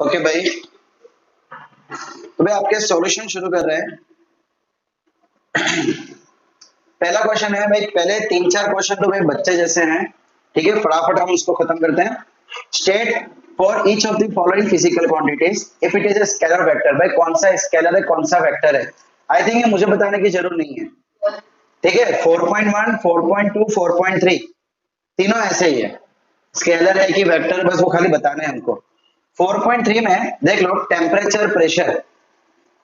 Okay भाई, तो भाई आपके सॉल्यूशन शुरू कर रहे हैं। पहला क्वेश्चन है भाई, पहले तीन चार क्वेश्चन तो भाई बच्चे जैसे हैं, ठीक है, फटाफट हम उसको खत्म करते हैं। State for each of the following physical quantities if it is a scalar vector. भाई कौन सा स्केलर है, कौन सा वेक्टर है, आई थिंक ये मुझे बताने की जरूरत नहीं है, ठीक है। 4.1, 4.2, 4.3 तीनों ऐसे ही है, स्केलर है कि वेक्टर, बस वो खाली बताना है हमको। 4.3 में देख लो, टेम्परेचर, प्रेशर,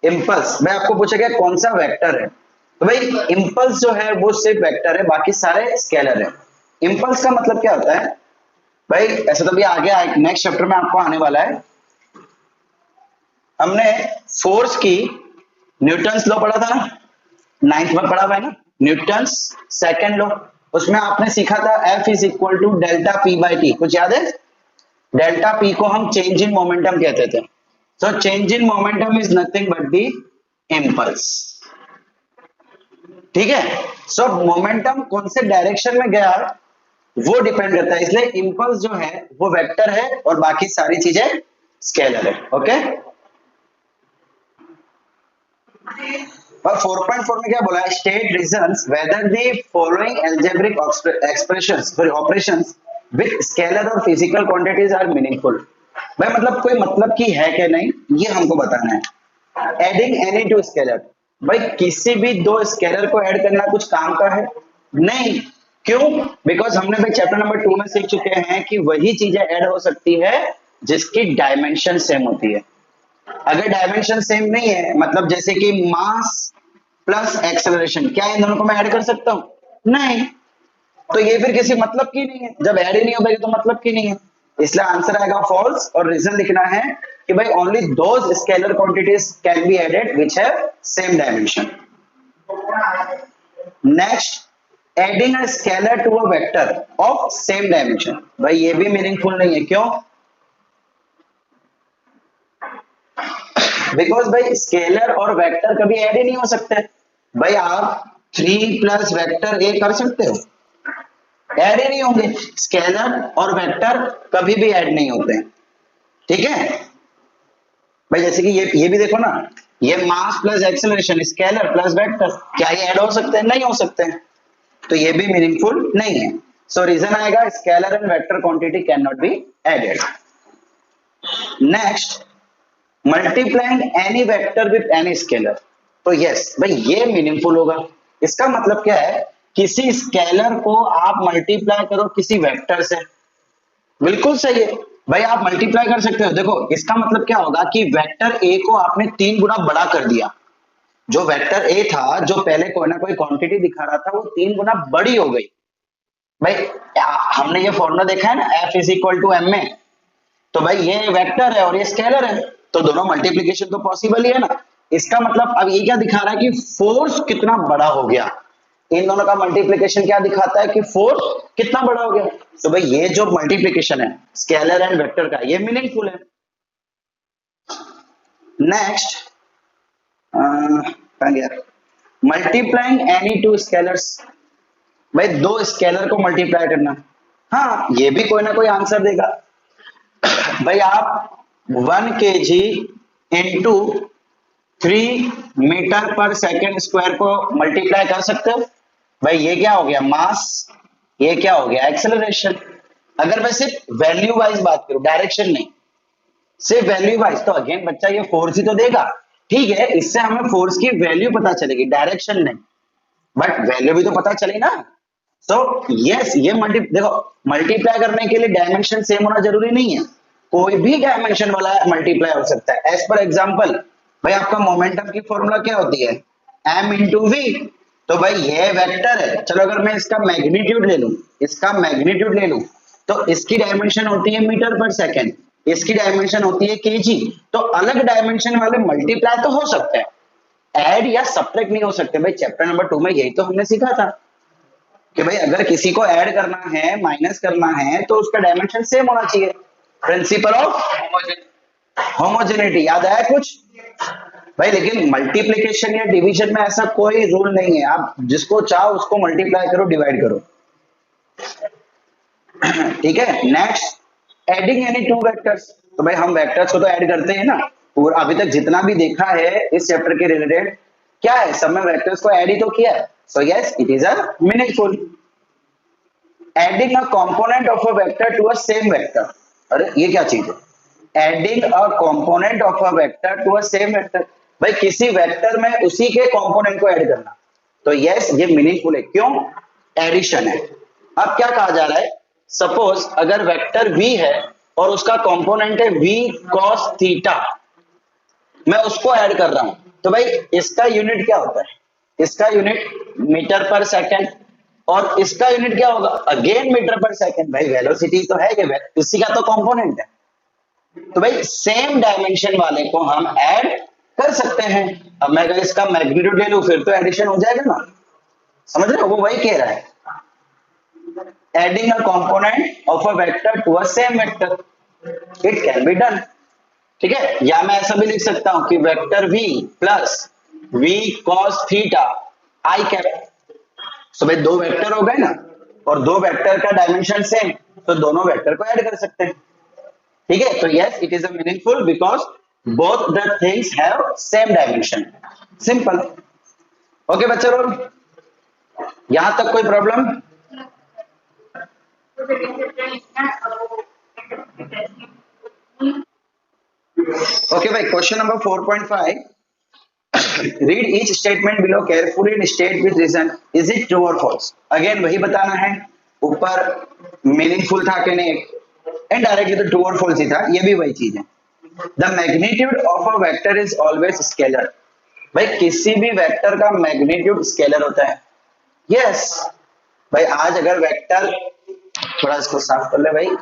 इम्पल्स। मैं आपको पूछा गया कौन सा वेक्टर है, तो भाई इम्पल्स जो है वो सिर्फ वेक्टर है, बाकी सारे स्केलर है। इम्पल्स का मतलब क्या होता है भाई, ऐसा तो भी आगे नेक्स्ट चैप्टर में आपको आने वाला है। हमने फोर्स की न्यूटन्स लॉ पढ़ा था ना, नाइन्थ में पढ़ा हुआ है ना, न्यूटन्स सेकंड लॉ। उसमें आपने सीखा था F is equal to delta P by T, कुछ याद है? डेल्टा पी को हम चेंज इन मोमेंटम कहते थे। So change in momentum is nothing but the impulse, ठीक है। सो मोमेंटम कौन से डायरेक्शन में गया वो डिपेंड करता है, इसलिए इम्पल्स जो है वो वेक्टर है और बाकी सारी चीजें स्केलर है। ओके, और 4.4 में क्या बोला है, state reasons whether the following algebraic expressions sorry operations with scalar और फिजिकल क्वांटिटीज आर मीनिंगफुल। भाई मतलब कोई मतलब की है कि नहीं, ये हमको बताना है। एडिंग एनी टू स्केलर, भाई किसी भी दो स्केलर को ऐड करना कुछ काम का है? नहीं। क्यों? बिकॉज हमने भाई चैप्टर नंबर 2 में सीख चुके हैं कि वही चीजें ऐड हो सकती है जिसकी डायमेंशन सेम होती है। अगर डायमेंशन सेम नहीं है, मतलब जैसे कि मास प्लस एक्सेलरेशन, क्या इन दोनों को मैं ऐड कर सकता हूं? नहीं। तो ये फिर किसी मतलब की नहीं है, जब ऐड ही नहीं हो पाएगी तो मतलब की नहीं है, इसलिए आंसर आएगा फॉल्स। और रीजन लिखना है कि भाई only those scalar quantities can be added which have same dimension. Next, adding a scalar to a vector of same dimension, भाई ये भी मीनिंगफुल नहीं है। क्यों? बिकॉज भाई स्केलर और वेक्टर कभी ऐड ही नहीं हो सकते। भाई आप 3 प्लस वेक्टर ए कर सकते हो? ऐड ही नहीं होंगे। स्केलर और वेक्टर कभी भी ऐड नहीं होते, ठीक है भाई। जैसे कि ये भी देखो ना, ये mass plus acceleration, scalar plus vector, क्या ये ऐड हो सकते हैं? नहीं हो सकते हैं, तो ये भी मीनिंगफुल नहीं है। सो रीजन आएगा scalar and vector quantity can not be added. Next, multiplying any vector with any scalar, तो यस भाई ये मीनिंगफुल होगा। इसका मतलब क्या है, किसी स्केलर को आप मल्टीप्लाई करो किसी वेक्टर से, बिल्कुल सही है भाई, आप मल्टीप्लाई कर सकते हो। देखो इसका मतलब क्या होगा कि वेक्टर ए को आपने 3 गुना बड़ा कर दिया। जो वेक्टर ए था, जो पहले कोई ना कोई क्वांटिटी दिखा रहा था, वो 3 गुना बड़ी हो गई। भाई हमने ये फॉर्मूला देखा है ना, F is equal to M A, तो भाई ये वेक्टर है और ये स्केलर है, तो दोनों मल्टीप्लिकेशन तो पॉसिबल ही है ना। इसका मतलब अब ये क्या दिखा रहा है कि फोर्स कितना बड़ा हो गया, इन दोनों का मल्टीप्लिकेशन क्या दिखाता है कि फोर्स कितना बड़ा हो गया। तो भाई ये जो मल्टीप्लिकेशन है स्केलर एंड वेक्टर का, ये मीनिंगफुल है। Next, multiplying any two scalars, भाई दो स्केलर को मल्टीप्लाई करना, हाँ ये भी कोई ना कोई आंसर देगा। भाई आप 1 kg into 3 metre per second square को मल्टीप्लाई कर सकते हो। भाई ये क्या हो गया, मास, ये क्या हो गया, एक्सेलरेशन। अगर मैं सिर्फ वैल्यू वाइज बात करूं, डायरेक्शन नहीं, सिर्फ वैल्यू वाइज, तो अगेन बच्चा ये फोर्स ही तो देगा, ठीक है। इससे हमें फोर्स की वैल्यू पता चलेगी, डायरेक्शन नहीं, बट वैल्यू भी तो पता चली ना। तो यस, ये देखो मल्टीप्लाई करने के लिए डायमेंशन सेम होना जरूरी नहीं है, कोई भी डायमेंशन वाला मल्टीप्लाई हो सकता है। एज पर एग्जांपल, भाई आपका मोमेंटम की फॉर्मूला क्या होती है, m इंटू वी। तो भाई ये वेक्टर है, चलो अगर मैं इसका मैग्नीट्यूड ले लूं, इसका मैग्नीट्यूड ले लूं, तो इसकी डायमेंशन होती है मीटर पर सेकेंड, इसकी डायमेंशन होती है केजी। तो अलग डायमेंशन वाले मल्टीप्लाई तो हो सकते हैं, ऐड या सब्ट्रैक्ट नहीं हो सकते। भाई चैप्टर नंबर 2 में यही तो हमने सीखा था कि भाई अगर किसी को ऐड करना है, माइनस करना है, तो उसका डायमेंशन सेम होना चाहिए। प्रिंसिपल ऑफ होमोजेनिटी याद आया कुछ? भाई लेकिन मल्टीप्लिकेशन या डिवीजन में ऐसा कोई रूल नहीं है, आप जिसको चाहो उसको मल्टीप्लाई करो, डिवाइड करो, ठीक है। Next, adding any two vectors, तो भाई हम वेक्टर्स को तो ऐड करते हैं ना, और अभी तक जितना भी देखा है इस चैप्टर के रिलेटेड क्या है, सब में वेक्टर्स को ऐड ही तो किया है। So yes it is a meaningful. Adding a component of a vector to a same vector, अरे ये क्या चीज है, adding a component of a vector to a same vector, भाई किसी वेक्टर में उसी के कंपोनेंट को ऐड करना, तो यस ये मीनिंगफुल है, क्यों, एडिशन है। अब क्या कहा जा रहा है, सपोज अगर वेक्टर v है और उसका कंपोनेंट है v cos थीटा, मैं उसको ऐड कर रहा हूं, तो भाई इसका यूनिट क्या होता है, इसका यूनिट मीटर पर सेकंड, और इसका यूनिट क्या होगा, अगेन मीटर पर सेकंड, भाई वेलोसिटी तो है ये, इसी का तो कंपोनेंट है। तो भाई सेम डायमेंशन वाले को हम ऐड कर सकते हैं। अब मैं अगर इसका मैग्नीट्यूड ले लूं फिर तो एडिशन हो जाएगा ना, समझ रहे हो, वो वही कह रहा है, adding a component of a vector to a same vector, it can be done. ठीक है, या मैं ऐसा भी लिख सकता हूं कि vector v plus v cos theta i cap, तो भाई दो वेक्टर हो गए ना, और दो वेक्टर का डायमेंशन सेम, तो दोनों वेक्टर को ऐड कर सकते हैं। ठीक है, तो yes it is a meaningful because both the things have same dimension, simple. Okay बच्चों, यहां तक कोई प्रॉब्लम? ओके भाई, question number 4.5, read each statement below carefully and state with reason, is it true or false. Again वही बताना है, ऊपर meaningful था कि नहीं, इनडायरेक्टली तो ट्रू और फॉल्स ही था, ये भी वही चीज है। The magnitude of a vector is always scalar, भाई किसी भी वेक्टर का मैग्नीट्यूड स्केलर होता है। यस भाई, आज अगर वेक्टर, थोड़ा इसको साफ कर ले भाई,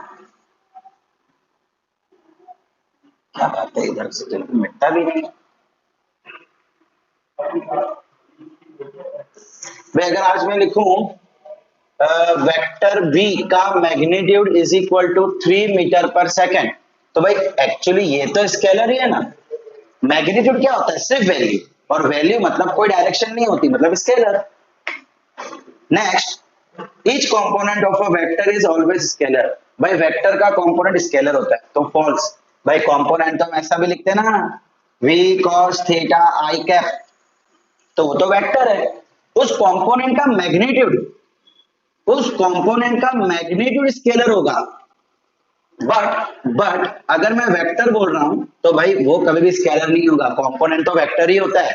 क्या बात है, इधर से तो मिटता भी नहीं। भाई अगर आज मैं लिखूं वेक्टर v का magnitude is equal to 3 metre per second, तो भाई एक्चुअली ये तो स्केलर ही है ना, मैग्नीट्यूड क्या होता है, सिर्फ वैल्यू, और वैल्यू मतलब कोई डायरेक्शन नहीं होती, मतलब scalar. Next, each component of a vector is always scalar, भाई वेक्टर का कंपोनेंट स्केलर होता है, तो फॉल्स। भाई कंपोनेंट तो हम ऐसा भी लिखते हैं ना, v cos theta i cap, तो वो तो वेक्टर है, उस कंपोनेंट का मैग्नीट्यूड, उस कंपोनेंट का मैग्नीट्यूड स्केलर होगा। बट अगर मैं वेक्टर बोल रहा हूं तो भाई वो कभी भी स्केलर नहीं होगा, कंपोनेंट तो वेक्टर ही होता है,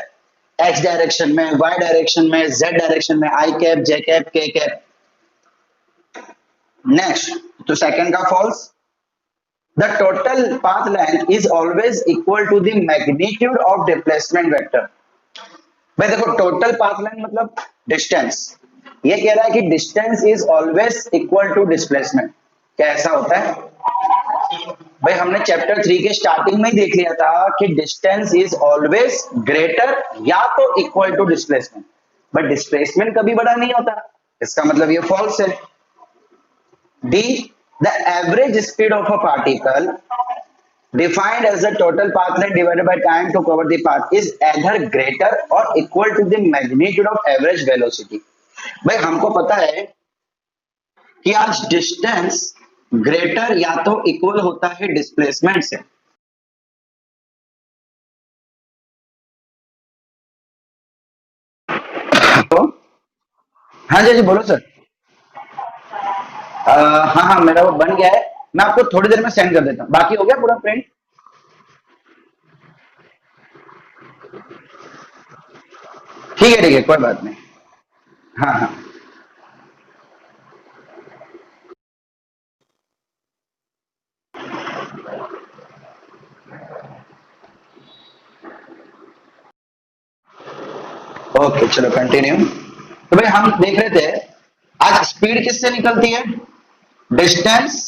एक्स डायरेक्शन में, वाई डायरेक्शन में, जेड डायरेक्शन में, I cap, J cap, K cap. Next, तो सेकंड का false, the total path length is always equal to the magnitude of displacement vector. भाई देखो, टोटल पाथ लेंथ मतलब distance, ये कह रहा है कि distance is always equal to displacement. क्या ऐसा होता है? भाई हमने चैप्टर 3 के स्टार्टिंग में ही देख लिया था कि डिस्टेंस इज ऑलवेज ग्रेटर या तो equal to displacement, but displacement कभी बड़ा नहीं होता, इसका मतलब ये फॉल्स है। D, the average speed of a particle defined as the total path length divided by time to cover the path is either greater or equal to the magnitude of average velocity। भाई हमको पता है कि आज distance greater या तो equal होता है डिस्प्लेसमेंट से। तो हाँ जी बोलो सर। हाँ हाँ मेरा वो बन गया है, मैं आपको थोड़ी देर में सेंड कर देता हूँ। बाकी हो गया पूरा प्रिंट? ठीक है कोई बात नहीं। हाँ हाँ ओके चलो कंटिन्यू। तो भाई हम देख रहे थे आज स्पीड किससे निकलती है, डिस्टेंस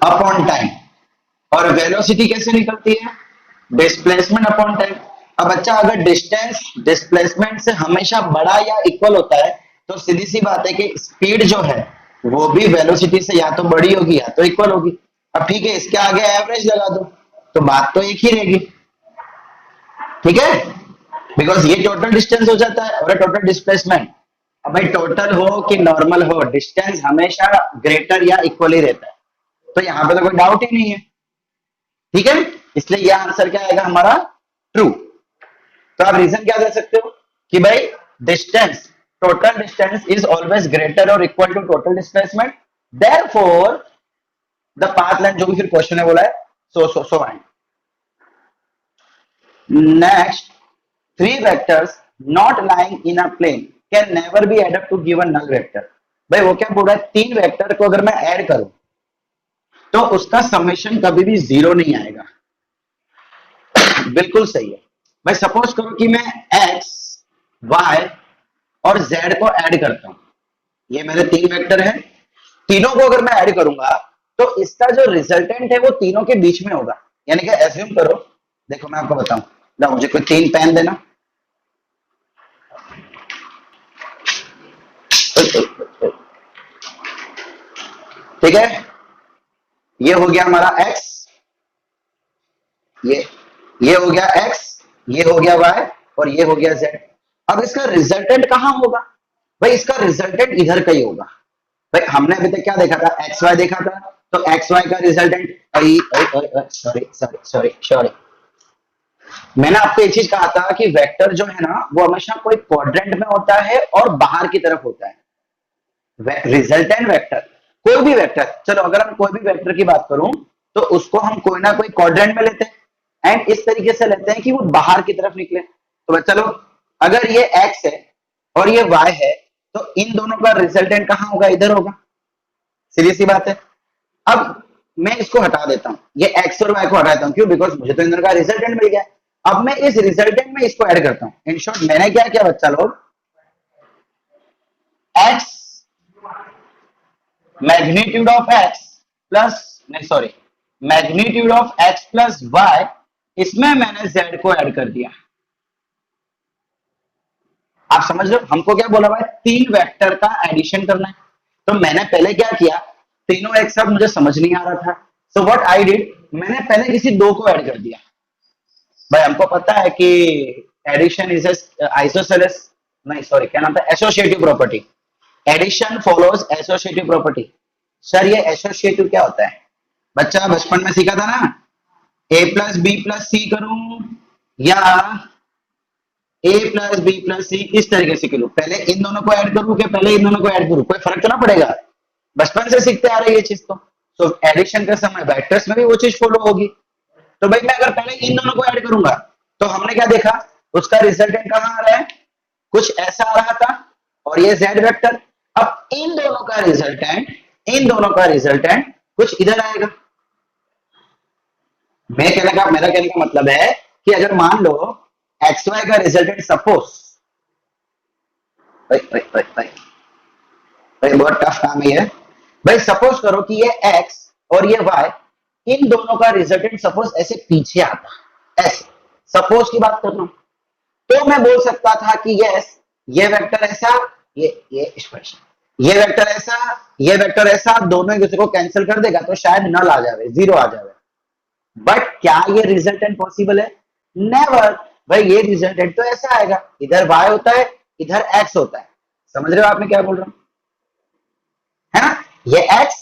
अपॉन टाइम, और वेलोसिटी कैसे निकलती है, डिस्प्लेसमेंट अपॉन टाइम। अब बच्चा अगर डिस्टेंस डिस्प्लेसमेंट से हमेशा बड़ा या इक्वल होता है तो सीधी सी बात है कि स्पीड जो है वो भी वेलोसिटी से या तो बड़ी होगी या तो इक्वल होगी। अब ठीक है, इसके आगे एवरेज लगा दो तो बात तो एक ही रहेगी, ठीक है, बिकॉज ये टोटल डिस्टेंस हो जाता है और ये टोटल डिस्प्लेसमेंट। अब भाई टोटल हो कि नॉर्मल हो, डिस्टेंस हमेशा ग्रेटर या इक्वल ही रहता है, तो यहाँ पे तो कोई डाउट ही नहीं है, ठीक है, इसलिए यह आंसर क्या आएगा हमारा, ट्रू। तो आप रीजन क्या दे सकते हो कि भाई distance, total distance is always greater और equal to total displacement, therefore the path length, जो भी फिर क्वेश्चन है बोला है, so and. Next, three vectors not lying in a plane can never be added to give a null vector। भाई वो क्या बोल रहा है, तीन वेक्टर को अगर मैं ऐड करूं तो उसका समेशन कभी भी जीरो नहीं आएगा। बिल्कुल सही है भाई। सपोज करो कि मैं x, y और z को ऐड करता हूं, ये मेरे तीन वेक्टर हैं, तीनों को अगर मैं ऐड करूंगा तो इसका जो रिजल्टेंट है वो तीनों के बीच में होगा। यानी कि एज्यूम करो, देखो मैं आपको बताऊं, लो मुझे कोई तीन पेन देना, ठीक है, ये हो गया हमारा x, ये हो गया x, ये हो गया y और ये हो गया z। अब इसका रिजल्टेंट कहां होगा भाई, इसका रिजल्टेंट इधर का ही होगा। भाई हमने अभी तक क्या देखा था, एक्स वाई देखा था, तो एक्स वाई का resultant, sorry sorry sorry sorry, मैंने आपको एक चीज कहा था कि वेक्टर जो है ना वो हमेशा कोई क्वाड्रेंट में होता है और बाहर की तरफ होता है। रिजल्टेंट वेक्टर, कोई भी वेक्टर, चलो अगर हम कोई भी वेक्टर की बात करूं तो उसको हम कोई ना कोई क्वाड्रेंट में लेते हैं एंड इस तरीके से लेते हैं कि वो बाहर की तरफ निकले। तो चलो अगर ये x है और ये y है तो इन दोनों का रिजल्टेंट कहां होगा, इधर होगा, सीधी सी बात है। अब मैं इसको हटा देता हूं, ये x और y को हटा देता हूं, क्यों, बिकॉज मुझे तो इन दोनों का रिजल्टेंट मिल गया। अब मैं इस रिजल्टेंट में इसको ऐड करता हूं। इन शॉर्ट मैंने क्या किया बच्चा लोग, x magnitude of x plus, नहीं sorry, magnitude of x plus y, इसमें मैंने z को ऐड कर दिया। आप समझ रहे हो, हमको क्या बोला भाई, तीन वेक्टर का एडिशन करना है। तो मैंने पहले क्या किया, तीनों एक साथ मुझे समझ नहीं आ रहा था, सो व्हाट आई डिड, मैंने पहले किसी दो को ऐड कर दिया। भाई हमको पता है कि एडिशन इज आइसोसेलेस, नहीं सॉरी क्या नाम था, associative property, addition follows associative property. Sir ये एसोसिएटिव क्या होता है, बच्चा बचपन में सीखा था ना, A plus B plus C करूं या A plus B plus C, इस तरीके से करूं, पहले इन दोनों को ऐड करूं कि पहले इन दोनों को ऐड करूं, कोई फर्क तो ना पड़ेगा, बचपन से सीखते आ रहे हैं ये चीज। तो सो एडिशन के समय वेक्टर्स में भी वो चीज फॉलो होगी। तो भाई मैं अगर पहले इन दोनों को ऐड करूंगा तो हमने क्या देखा, उसका रिजल्टेंट कहां आ रहा है, कुछ ऐसा आ रहा था, और ये z वेक्टर। अब इन दोनों का रिजल्टेंट, इन दोनों का रिजल्टेंट कुछ इधर आएगा। मेरा कहने का मतलब है कि अगर मान लो एक्स वाई का रिजल्टेंट, सपोज, बहुत टफ काम है भाई, सपोज करो कि ये x और ये y, इन दोनों का रिजल्टेंट सपोज ऐसे पीछे आता, ऐसे सपोज की बात कर रहा हूं, तो मैं बोल सकता था कि यस ये वेक्टर ऐसा, ये एक्सप्रेशन, ये वेक्टर ऐसा, ये वेक्टर ऐसा, दोनों एक दूसरे को कैंसिल कर देगा तो शायद नल आ जाए, जीरो आ जाए। बट क्या ये रिजल्टेंट पॉसिबल है, नेवर। भाई ये रिजल्टेंट तो ऐसा आएगा, इधर y होता है, इधर x होता है। समझ रहे हो आपने क्या बोल रहा हूं, है ना, ये x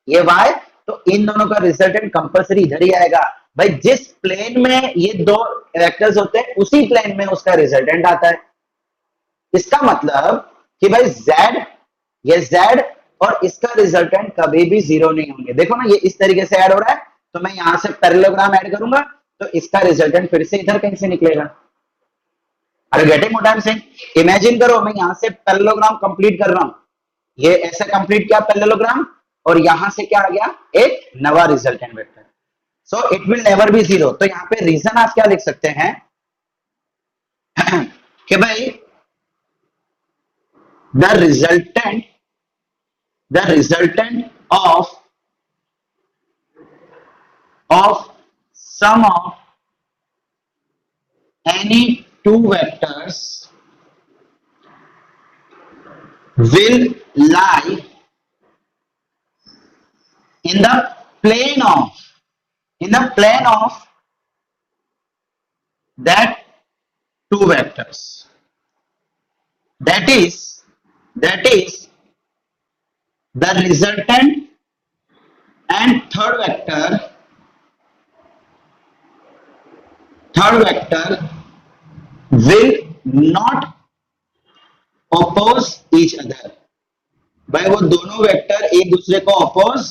ये y, तो इन दोनों का रिजल्टेंट कंपलसरी इधर ही आएगा। भाई जिस प्लेन में ये दो वेक्टर्स होते हैं उसी प्लेन में उसका रिजल्टेंट आता है। इसका मतलब कि भाई z, ये z और इसका रिजल्टेंट कभी भी जीरो नहीं होंगे। देखो ना ये इस तरीके से ऐड हो रहा है, तो मैं यहां से पैरेललोग्राम ऐड करूंगा तो इसका रिजल्टेंट फिर से इधर कहीं से निकलेगा। Are you getting what I am saying? Imagine करो मैं यहां से पैरेललोग्राम कंप्लीट कर रहा हूं, ये ऐसे कंप्लीट किया पैरेललोग्राम, और यहां से क्या आ गया, एक नवा resultant vector, so it will never be zero. तो यहां पे रीजन आप क्या लिख सकते हैं कि भाई the resultant of sum of any two vectors will lie in the plane of that two vectors. That is the resultant and third vector third vector will not oppose each other। भाई वो दोनों vector एक दूसरे को oppose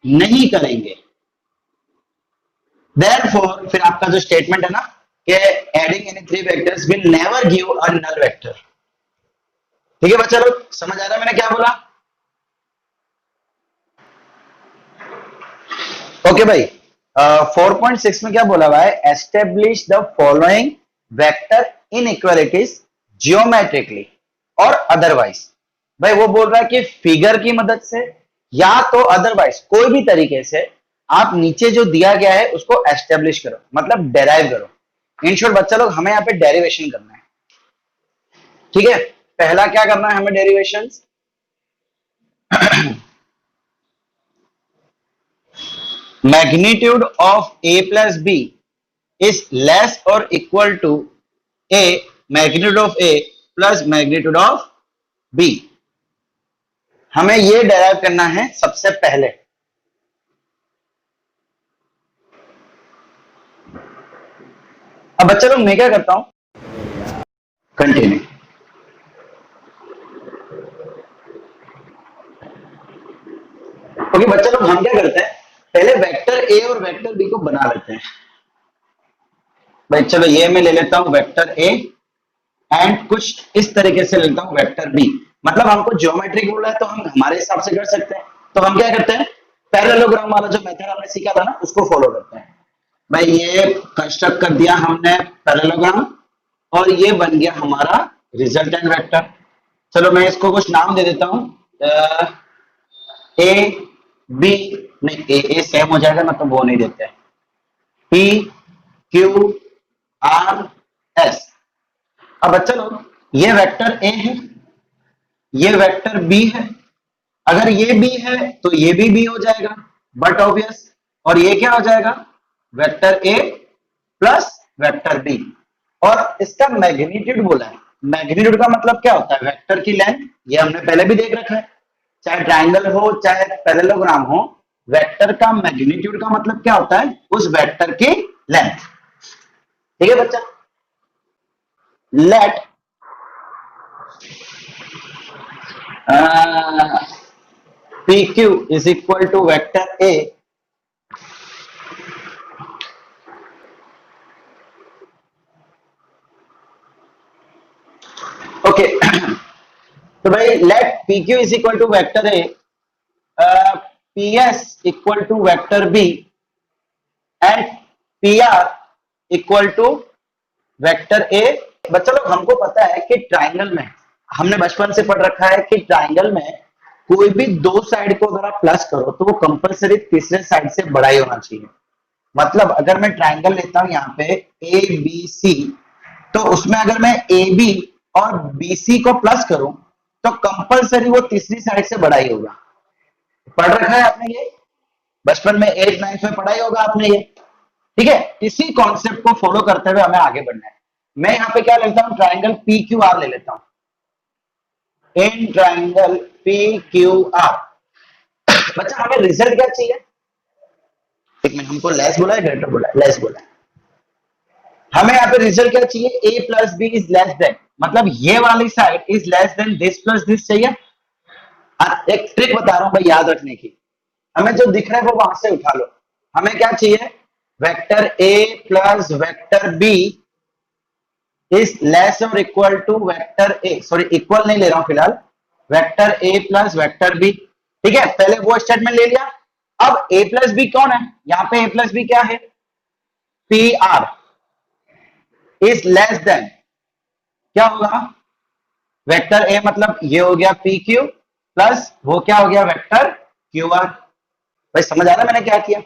नहीं करेंगे। Therefore, फिर आपका जो स्टेटमेंट है ना कि adding any three vectors will never give a null vector. ठीक है बच्चा लोग, समझ आ रहा है मैंने क्या बोला? ओके भाई, 4.6 में क्या बोला हुआ है? Establish the following vector inequalities geometrically और अदरवाइज। भाई वो बोल रहा है कि फिगर की मदद से या तो अदरवाइज कोई भी तरीके से आप नीचे जो दिया गया है उसको एस्टेब्लिश करो, मतलब डेराइव करो। इन शॉर्ट बच्चा लोग हमें यहाँ पे डेरिवेशन करना है। ठीक है, पहला क्या करना है हमें? Derivation. Magnitude of a plus B is less और equal to a magnitude of a plus magnitude of b। हमें ये डेराइव करना है सबसे पहले। अब बच्चा लोग मैं क्या करता हूं, कंटिन्यू। ओके बच्चा लोग हम क्या करते हैं, पहले वेक्टर ए और वेक्टर बी को बना लेते हैं। भाई चलो ये मैं ले लेता हूं वेक्टर ए एंड कुछ इस तरीके से लेता हूं वेक्टर बी। मतलब हमको ज्योमेट्रिक बोला है तो हम हमारे हिसाब से कर सकते हैं। तो हम क्या करते हैं, पैरेललोग्राम वाला जो मेथड हमने सीखा था ना उसको फॉलो करते हैं। भाई ये कंस्ट्रक्ट कर दिया हमने पैरेललोग्राम और ये बन गया हमारा रिजल्टेंट वेक्टर। चलो मैं इसको कुछ नाम दे देता हूं, ए बी, नहीं ए सेम हो जाएगा, मतलब वो नहीं देते। P Q R S. अब बच्चा लोग ये वेक्टर ए है, ये वेक्टर बी है। अगर ये बी है तो ये भी बी हो जाएगा, बट ऑब्वियस। और ये क्या हो जाएगा? वेक्टर ए प्लस वेक्टर बी। और इसका मैग्नीट्यूड बोला है। मैग्नीट्यूड का मतलब क्या होता है? वेक्टर की लेंथ। ये हमने पहले भी देख रखा है, चाहे ट्राइंगल हो चाहे पैरेललोग्राम हो, वेक्टर का मैग्नीट्यूड का मतलब क्या होता है? उस वेक्टर की लेंथ। ठीक है बच्चा, let PQ is equal to vector A okay. तो भाई let PQ is equal to vector A, PS equal to vector B and PR equal to vector A। बच्चा लोग हमको पता है कि ट्राइंगल में, हमने बचपन से पढ़ रखा है कि ट्राइंगल में कोई भी दो साइड को अगर आप प्लस करो तो वो कंपलसरी तीसरे साइड से बड़ा ही होना चाहिए। मतलब अगर मैं ट्राइंगल लेता हूं यहाँ पे ए बी सी, तो उसमें अगर मैं ए बी और बी सी को प्लस करूं तो कंपलसरी वो तीसरी साइड से बड़ा ही होगा। पढ़ रखा है आपने ये, बचपन में 8th 9th में पढ़ा ही होगा आपने ये। ठीक है, इसी कॉन्सेप्ट को फॉलो करते हुए हमें आगे बढ़ना है। मैं यहाँ पे क्या लेता हूँ, ट्राइंगल पी क्यू आर ले लेता हूं। इन ट्राइंगल पी क्यू आर बच्चा हमें रिजल्ट क्या चाहिए? एक मिनट, हमको लेस बोला है ग्रेटर बोला है? लेस बोला है। हमें यहाँ पे रिजल्ट क्या चाहिए? A plus B is less than, मतलब ये वाली side is less than this plus this चाहिए। एक ट्रिक बता रहा हूं भाई याद रखने की, हमें जो दिख रहा है वो वहां से उठा लो। हमें क्या चाहिए? Vector A plus vector B is less और equal to vector a, sorry equal नहीं ले रहा हूं फिलहाल, वेक्टर ए प्लस वेक्टर बी। ठीक है, पहले वो स्टेटमेंट ले लिया। अब ए प्लस बी कौन है? यहाँ पे ए प्लस बी क्या है? P R is less then, क्या होगा? वेक्टर ए मतलब ये हो गया पी क्यू प्लस वो क्या हो गया? Vector Q R. भाई समझ आ रहा है मैंने क्या किया?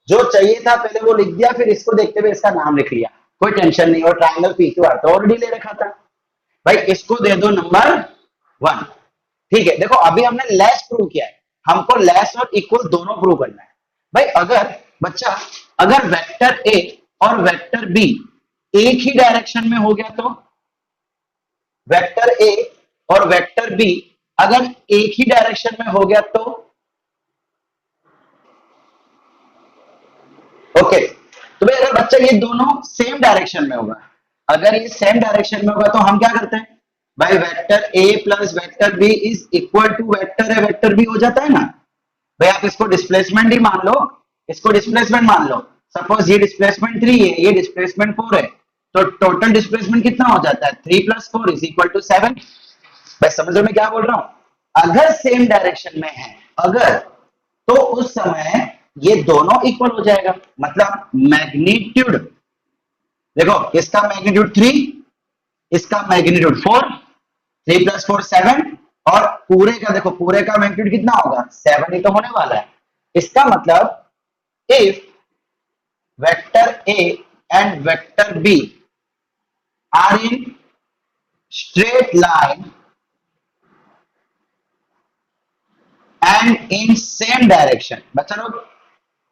जो चाहिए था पहले वो लिख दिया, फिर इसको देखते हुए इसका नाम लिख लिया, कोई टेंशन नहीं। और ट्राइंगल पी क्यू आर तो ऑलरेडी ले रखा था। भाई इसको दे दो नंबर 1। ठीक है, देखो अभी हमने लेस प्रूव किया है, हमको लेस और इक्वल दोनों प्रूव करना है। भाई अगर बच्चा, अगर वेक्टर ए और वेक्टर बी एक ही डायरेक्शन में हो गया तो, वेक्टर ए और वेक्टर बी अगर एक ही डायरेक्शन में हो गया तो, ओके। तो भाई अगर बच्चा ये दोनों सेम डायरेक्शन में होगा। अगर ये सेम डायरेक्शन में होगा तो हम क्या करते हैं भाई, vector A plus vector B is equal to vector A vector B हो जाता है ना भाई। आप इसको डिस्प्लेसमेंट ही मान लो, इसको डिस्प्लेसमेंट मान लो। सपोज ये डिस्प्लेसमेंट 3 है, ये डिस्प्लेसमेंट 4 है, तो टोटल डिस्प्लेसमेंट कितना हो जाता है 3 प्लस 4 इज इक्वल टू 7। भाई समझ लो मैं क्या बोल रहा हूं, अगर सेम डायरेक्शन में है अगर, तो उस समय ये दोनों इक्वल हो जाएगा। मतलब मैग्नीट्यूड देखो, इसका मैग्नीट्यूड 3, इसका मैग्नीट्यूड 4, 3 प्लस 4 7, और पूरे का देखो, पूरे का मैग्नीट्यूड कितना होगा 7 ही तो होने वाला है। इसका मतलब if vector A and vector B are in straight line and in same direction. बच्चा लोग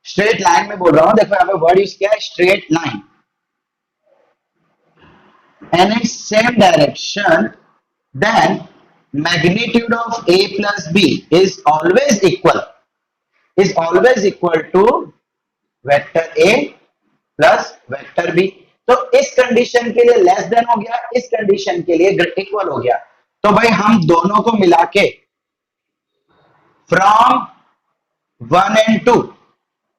स्ट्रेट लाइन में बोल रहा हूं, देखो यहां पे वर्ड यूज किया है straight line, and its same direction, then magnitude of a plus b is always equal to vector a plus vector b। तो इस कंडीशन के लिए लेस देन हो गया, इस कंडीशन के लिए इक्वल हो गया। तो भाई हम दोनों को मिला के फ्रॉम 1 and 2,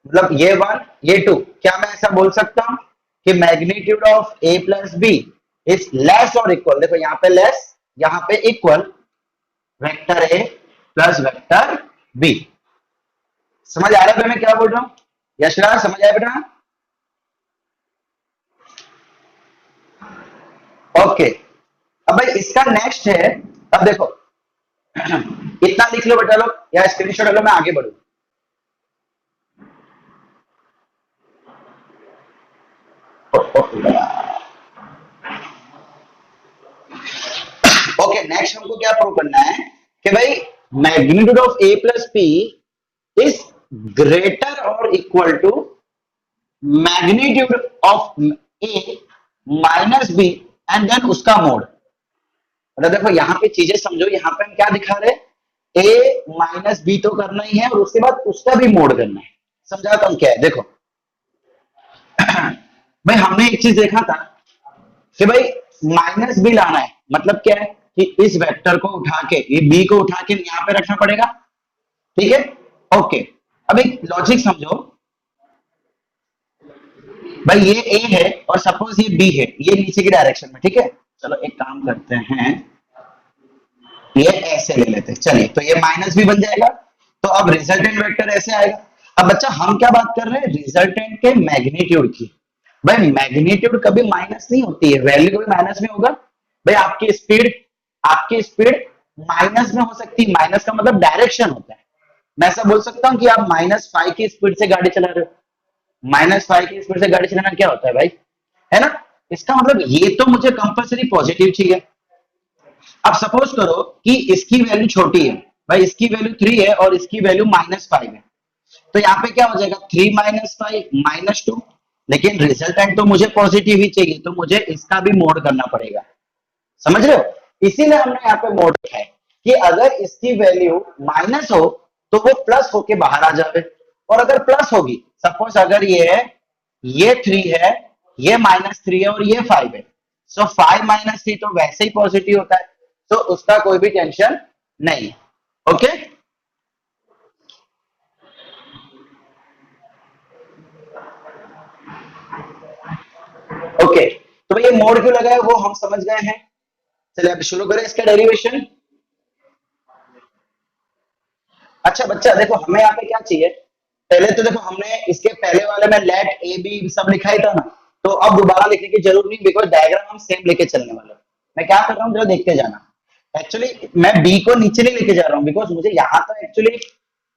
मतलब ये 1 ये 2, क्या मैं ऐसा बोल सकता हूं कि magnitude of a plus B is less और इक्वल, देखो यहाँ पे लेस यहाँ पे इक्वल वेक्टर ए प्लस वेक्टर बी। समझ आ रहा है मैं क्या बोल रहा हूं? यशराज समझ आया बेटा? ओके, अब भाई इसका नेक्स्ट है, अब देखो इतना लिख लो बेटा लोग या स्क्रीनशॉट लो, मैं आगे बढ़ू। ओके, नेक्स्ट हमको क्या प्रूव करना है कि भाई magnitude of a plus B is greater और equal to magnitude of A minus b and then उसका मोड। मतलब देखो यहाँ पे चीजें समझो, यहाँ पे हम क्या दिखा रहे, ए माइनस बी तो करना ही है और उसके बाद उसका भी मोड करना है। समझाता हूं क्या है, देखो भाई हमने एक चीज देखा था कि भाई माइनस बी लाना है, मतलब क्या है कि इस वेक्टर को उठा के, ये बी को उठा के यहां पे रखना पड़ेगा, ठीक है। ओके, अब एक लॉजिक समझो भाई, ये ए है और सपोज ये बी है, ये नीचे की डायरेक्शन में, ठीक है। चलो एक काम करते हैं, ये ऐसे ले लेते हैं, चलिए तो ये माइनस बी बन जाएगा, तो अब रिजल्टेंट वेक्टर ऐसे आएगा। अब बच्चा हम क्या बात कर रहे हैं, रिजल्टेंट के मैग्नीट्यूड की। भाई मैग्नीट्यूड कभी माइनस नहीं होती है, वैल्यू कभी माइनस में होगा। भाई आपकी स्पीड माइनस में हो सकती है, माइनस का मतलब डायरेक्शन होता है। मैं ऐसा बोल सकता हूं कि आप -5 की स्पीड से गाड़ी चला रहे हो, -5 की स्पीड से गाड़ी चलाना क्या होता है भाई, है ना। इसका मतलब ये तो मुझे कंपल्सरी पॉजिटिव चाहिए। अब सपोज करो कि इसकी वैल्यू छोटी है, भाई इसकी वैल्यू 3 है और इसकी वैल्यू -5 है, तो यहाँ पे क्या हो जाएगा 3 - 5 -2, लेकिन रिजल्टेंट तो मुझे पॉजिटिव ही चाहिए, तो मुझे इसका भी मोड करना पड़ेगा। समझ रहे हो, इसीलिए हमने यहाँ पे मोड लिखा है कि अगर इसकी वैल्यू माइनस हो तो वो प्लस होके बाहर आ जाए, और अगर प्लस होगी, सपोज अगर ये 3 है, ये -3 है और ये 5 है, सो 5 - 3 तो वैसे ही पॉजिटिव होता है, तो उसका कोई भी टेंशन नहीं। ओके, ओके, तो भाई ये मोड क्यों लगा है वो हम समझ गए हैं। चलिए अब शुरू करें इसका डेरिवेशन। अच्छा बच्चा देखो, हमें यहाँ पे क्या चाहिए, पहले तो देखो हमने इसके पहले वाले में लेट ए बी सब लिखा ही था ना, तो अब दोबारा लिखने की जरूरत नहीं, बिकॉज डायग्राम हम सेम लेके चलने वाले। मैं क्या कर रहा हूँ जरा देखते जाना। एक्चुअली मैं बी को नीचे नहीं लेके जा रहा हूँ, बिकॉज मुझे यहाँ तो एक्चुअली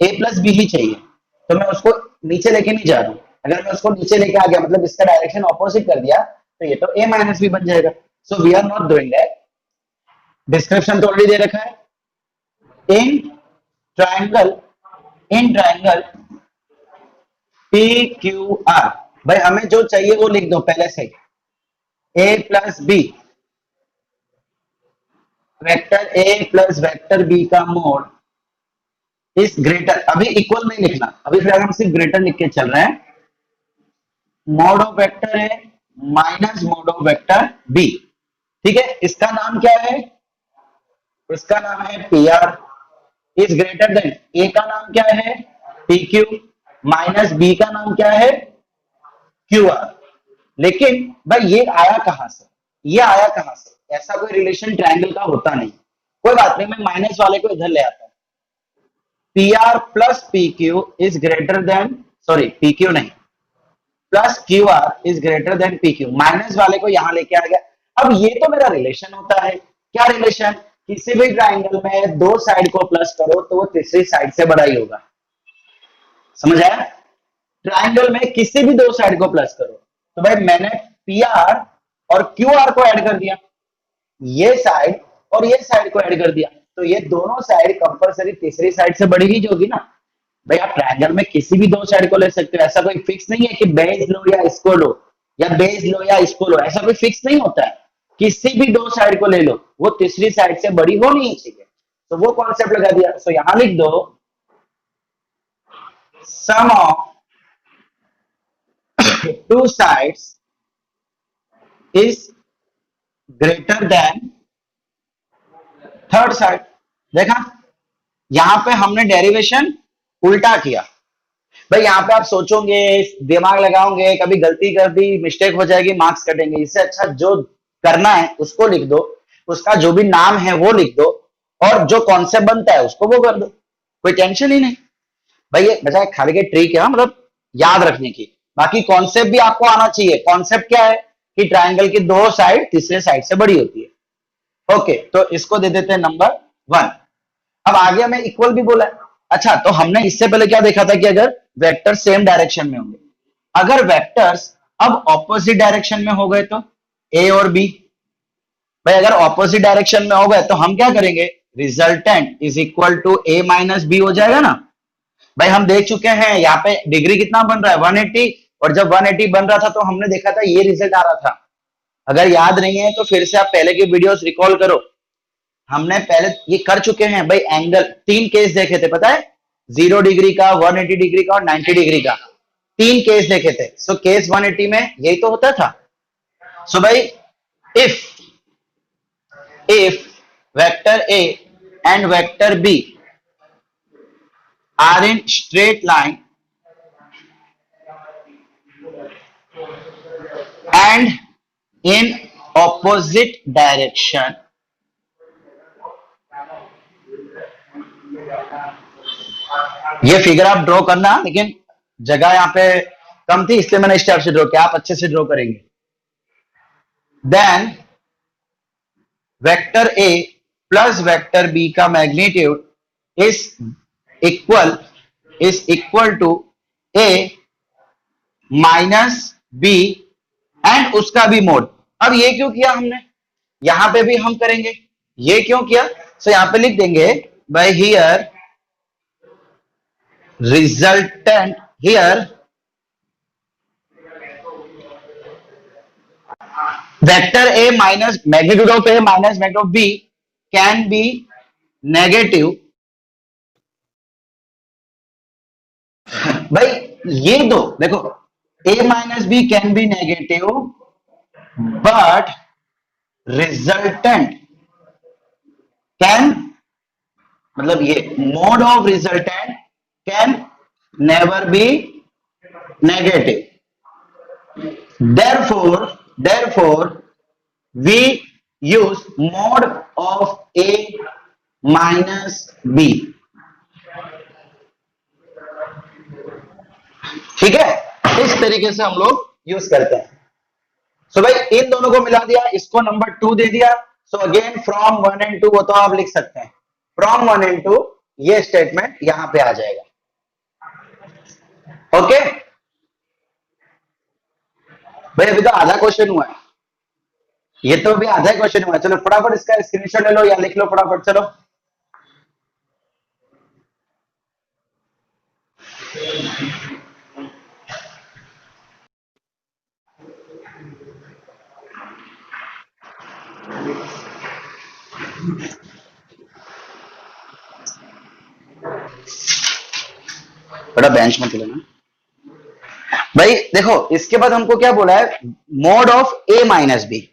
ए प्लस बी ही चाहिए, तो मैं उसको नीचे लेके नहीं जा रहा हूँ। अगर मैं उसको नीचे लेके आ गया, मतलब इसका डायरेक्शन ऑपोजिट कर दिया, तो ये तो ए माइनस बी बन जाएगा। So we are not doing that, description तो ऑलरेडी दे रखा है। In triangle P Q R, भाई हमें जो चाहिए वो लिख दो पहले से, a plus b, vector A plus vector b का मोड इज ग्रेटर, अभी इक्वल नहीं लिखना, अभी फिर हम सिर्फ ग्रेटर लिख के चल रहे हैं, mod of vector a minus mod of vector b. ठीक है, इसका नाम क्या है? इसका नाम है P R is greater than, ए का नाम क्या है? पी क्यू, माइनस बी का नाम क्या है? Q R. लेकिन भाई ये आया कहां से? ये आया कहां से? ऐसा कोई रिलेशन ट्रायंगल का होता नहीं। कोई बात नहीं, मैं माइनस वाले को इधर ले आता हूं। P R plus P Q is greater than, sorry P Q नहीं, plus Q R is greater than P Q, minus वाले को यहां लेके आ गया। अब ये तो मेरा रिलेशन होता है। क्या रिलेशन? किसी भी ट्राइंगल में दो साइड को प्लस करो तो वो तीसरी साइड से बड़ा ही होगा। समझ आया? ट्राइंगल में किसी भी दो साइड को प्लस करो तो भाई मैंने पी आर और क्यू आर को ऐड कर दिया, ये साइड और ये साइड को ऐड कर दिया, तो ये दोनों साइड कंपलसरी तीसरी साइड से बड़ी ही होगी ना। भाई आप ट्रायंगल में किसी भी दो साइड को ले सकते हो, ऐसा कोई फिक्स नहीं है कि बेस लो या इसको लो, या बेस लो या इसको लो, ऐसा कोई फिक्स नहीं होता है। किसी भी दो साइड को ले लो, वो तीसरी साइड से बड़ी होनी ही चाहिए। तो वो कॉन्सेप्ट लगा दिया। तो यहां लिख दो sum of two sides is greater than third side. देखा, यहां पे हमने डेरिवेशन उल्टा किया। भाई यहाँ पे आप सोचोगे, दिमाग लगाओगे, कभी गलती कर दी, मिस्टेक हो जाएगी, मार्क्स कटेंगे। इससे अच्छा जो करना है उसको लिख दो, उसका जो भी नाम है वो लिख दो, और जो कॉन्सेप्ट बनता है उसको वो कर दो, कोई टेंशन ही नहीं। भाई ये बजाय खाली के ट्रिक है, मतलब याद रखने की। बाकी कॉन्सेप्ट भी आपको आना चाहिए। कॉन्सेप्ट क्या है कि ट्राइंगल की दो साइड तीसरे साइड से बड़ी होती है। ओके, तो इसको दे देते हैं नंबर 1। अब आगे हमें इक्वल भी बोला है। अच्छा, तो हमने इससे पहले क्या देखा था कि अगर वेक्टर सेम डायरेक्शन में होंगे, अगर वेक्टर्स अब ऑपोजिट डायरेक्शन में हो गए तो ए और बी। भाई अगर ऑपोजिट डायरेक्शन में हो गए तो हम क्या करेंगे? Resultant is equal to A minus B हो जाएगा ना। भाई हम देख चुके हैं यहाँ पे डिग्री कितना बन रहा है, 180, और जब 180 बन रहा था तो हमने देखा था ये रिजल्ट आ रहा था। अगर याद नहीं है तो फिर से आप पहले की वीडियोस रिकॉल करो, हमने पहले ये कर चुके हैं। भाई एंगल 3 केस देखे थे, पता है? 0 डिग्री का, 180 डिग्री का और 90 डिग्री का, 3 केस देखे थे। सो केस 180 में यही तो होता था। सो भाई if vector A and vector B are in straight line and in opposite direction, ये फिगर आप ड्रॉ करना, लेकिन जगह यहां पे कम थी इसलिए मैंने इस टाइप से ड्रॉ किया, आप अच्छे से ड्रॉ करेंगे। देन वेक्टर ए प्लस वेक्टर बी का magnitude is equal to A minus b and उसका भी मोड। अब ये क्यों किया हमने? यहां पे भी हम करेंगे। ये क्यों किया? सो यहां पे लिख देंगे by here resultant, here vector a minus magnitude of a minus magnitude of b can be negative। भाई ये दो देखो, a minus b can be negative but resultant can, मतलब ये mode of resultant can never be negative। Therefore we use mode of a minus b। ठीक है, इस तरीके से हम लोग यूज करते हैं। सो भाई इन दोनों को मिला दिया, इसको नंबर 2 दे दिया। सो अगेन फ्रॉम 1 and 2 वो तो आप लिख सकते हैं, फ्रॉम 1 and 2 ये स्टेटमेंट यहां पे आ जाएगा। ओके भाई, अभी तो आधा क्वेश्चन हुआ है, ये तो अभी आधा क्वेश्चन हुआ है। चलो फटाफट इसका स्क्रीनशॉट ले लो या लिख लो फटाफट। चलो बड़ा बेंच मत लेना। भाई देखो इसके बाद हमको क्या बोला है, mod of A minus B.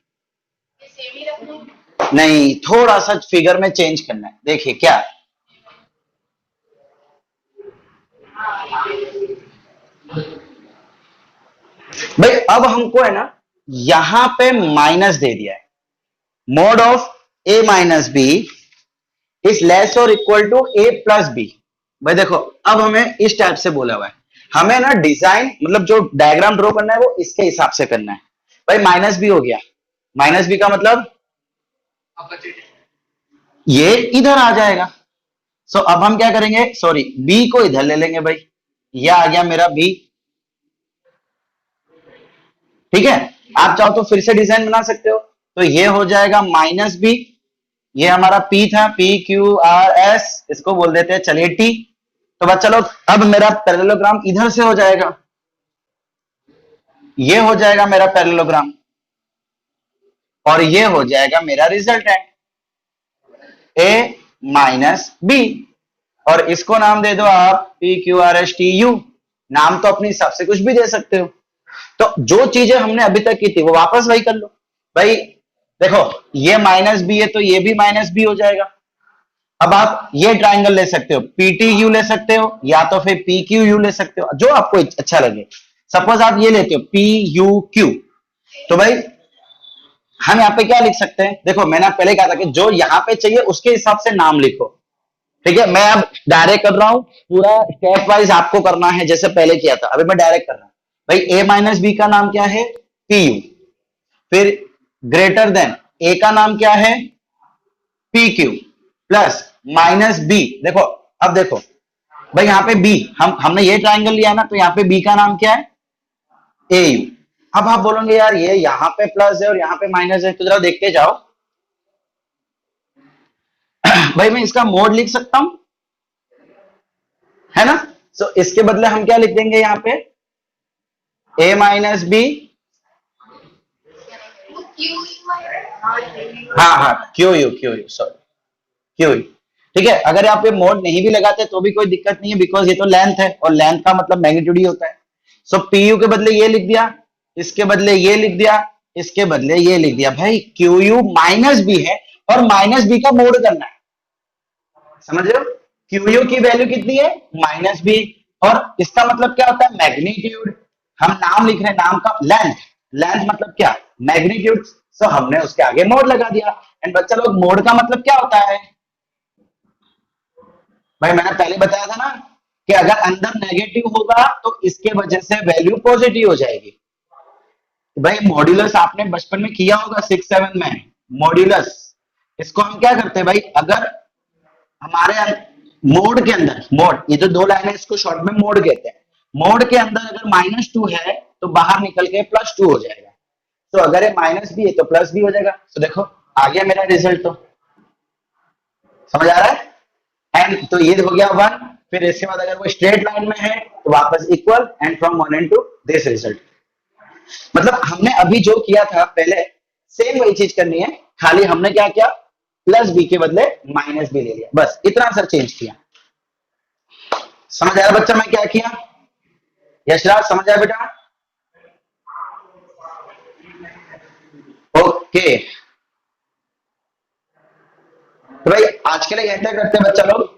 नहीं, थोड़ा सा फिगर में चेंज करना है, देखिए क्या। भाई अब हमको है ना यहां पे माइनस दे दिया है, mod of A minus b is less और equal to a plus b. भाई देखो अब हमें इस टाइप से बोला हुआ है, हमें ना डिजाइन मतलब जो डायग्राम ड्रॉ करना है वो इसके हिसाब से करना है। भाई माइनस बी हो गया, माइनस बी का मतलब ये इधर आ जाएगा। सो अब हम क्या करेंगे, सॉरी बी को इधर ले लेंगे भाई, यह आ गया मेरा बी। ठीक है, आप चाहो तो फिर से डिजाइन बना सकते हो, तो ये हो जाएगा माइनस बी, ये हमारा पी था, पी क्यू आर एस, इसको बोल देते हैं चलिए टी। तो बच्चा लोग अब मेरा पैरेललोग्राम इधर से हो जाएगा, ये हो जाएगा मेरा पैरेललोग्राम और ये हो जाएगा मेरा रिजल्ट है ए माइनस बी। और इसको नाम दे दो आप P Q R S T U, नाम तो अपने हिसाब से कुछ भी दे सकते हो। तो जो चीजें हमने अभी तक की थी वो वापस वही कर लो। भाई देखो ये माइनस बी है तो ये भी माइनस बी हो जाएगा। अब आप ये ट्राइंगल ले सकते हो, पीटी यू ले सकते हो या तो फिर पी क्यू यू ले सकते हो, जो आपको अच्छा लगे। सपोज आप ये लेते हो पी यू क्यू, तो भाई हम यहाँ पे क्या लिख सकते हैं, देखो मैंने पहले कहा था कि जो यहाँ पे चाहिए उसके हिसाब से नाम लिखो। ठीक है, मैं अब डायरेक्ट कर रहा हूं, पूरा स्टेप वाइज आपको करना है जैसे पहले किया था, अभी मैं डायरेक्ट कर रहा हूं। भाई ए माइनस बी का नाम क्या है, पी यू, फिर ग्रेटर देन ए का नाम क्या है, P Q, plus minus B. देखो अब देखो भाई यहाँ पे बी, हमने ये ट्राइंगल लिया है ना, तो यहाँ पे बी का नाम क्या है, ए यू। अब आप बोलोगे यार ये यहाँ पे प्लस है और यहाँ पे माइनस है, तो जरा देखते जाओ। भाई मैं इसका मोड लिख सकता हूं, है ना। सो इसके बदले हम क्या लिख देंगे यहाँ पे, ए माइनस बी, हाँ हाँ Q U sorry Q U. ठीक है, अगर आप ये मोड नहीं भी लगाते तो भी कोई दिक्कत नहीं है, बिकॉज ये तो लेंथ है और लेंथ का मतलब मैग्नीट्यूड ही होता है। सो पी यू के बदले ये लिख दिया, इसके बदले ये लिख दिया, इसके बदले ये लिख दिया। भाई क्यू यू माइनस बी है और माइनस बी का मोड करना है, समझ रहे हो। क्यू यू की वैल्यू कितनी है, माइनस बी, और इसका मतलब क्या होता है, मैग्नीट्यूड। हम नाम लिख रहे हैं, नाम का लेंथ, लेंथ मतलब क्या, मैग्नीट्यूड। सो हमने उसके आगे मोड लगा दिया। एंड बच्चा लोग मोड का मतलब क्या होता है, भाई मैंने पहले बताया था ना कि अगर अंदर नेगेटिव होगा तो इसके वजह से वैल्यू पॉजिटिव हो जाएगी। भाई मॉड्यूलस आपने बचपन में किया होगा 6-7 में, मॉड्यूलस। इसको हम क्या करते हैं भाई, अगर हमारे मोड के अंदर, मोड ये जो दो लाइन है इसको शॉर्ट में मोड कहते हैं, मोड के अंदर अगर -2 है तो बाहर निकल के +2 हो जाएगा। तो अगर ये माइनस भी है तो प्लस भी हो जाएगा। तो देखो आ गया मेरा रिजल्ट, तो समझ आ रहा है। एंड तो ये हो गया 1, फिर इसके बाद अगर वो स्ट्रेट लाइन में है तो वापस equal, and from 1 and 2 this result. मतलब हमने अभी जो किया था पहले सेम वही चीज करनी है, खाली हमने क्या किया, प्लस बी के बदले माइनस बी ले लिया, बस इतना सर चेंज किया। समझ आया बच्चा मैं क्या किया, यशराज समझ आया बेटा, ओके। तो भाई आज के लिए यहीं तक रखते हैं बच्चा लोग।